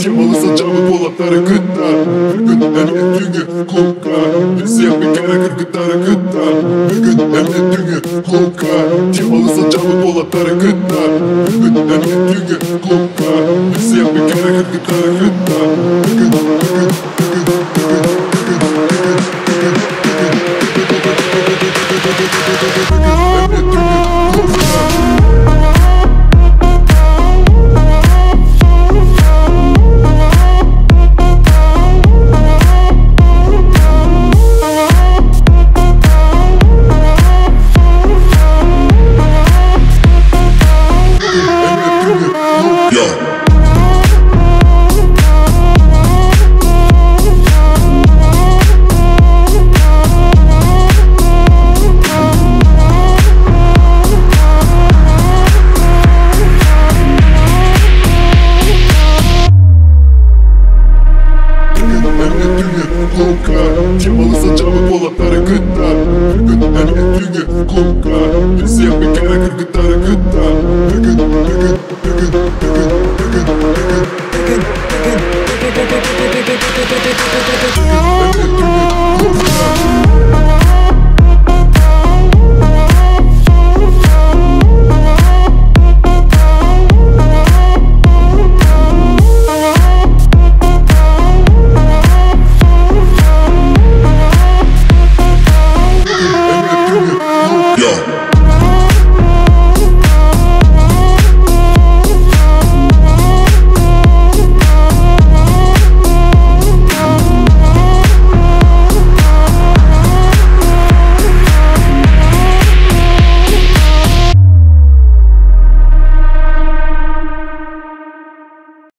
Temalı saçamı Polatlar akıtta. Bir gün dünya koka. Bir siyah bir kere kırgıtlar akıtta. Bir gün dünya koka. Temalı saçamı Polatlar akıtta. Bir gün dünya koka. Bir siyah bir kere kırgıtlar akıtta. Bir gün Temalı saçamı Polatlar akıtta. Bir gün dünya koka. Bir siyah bir kere kırgıtlar akıtta. Bir gün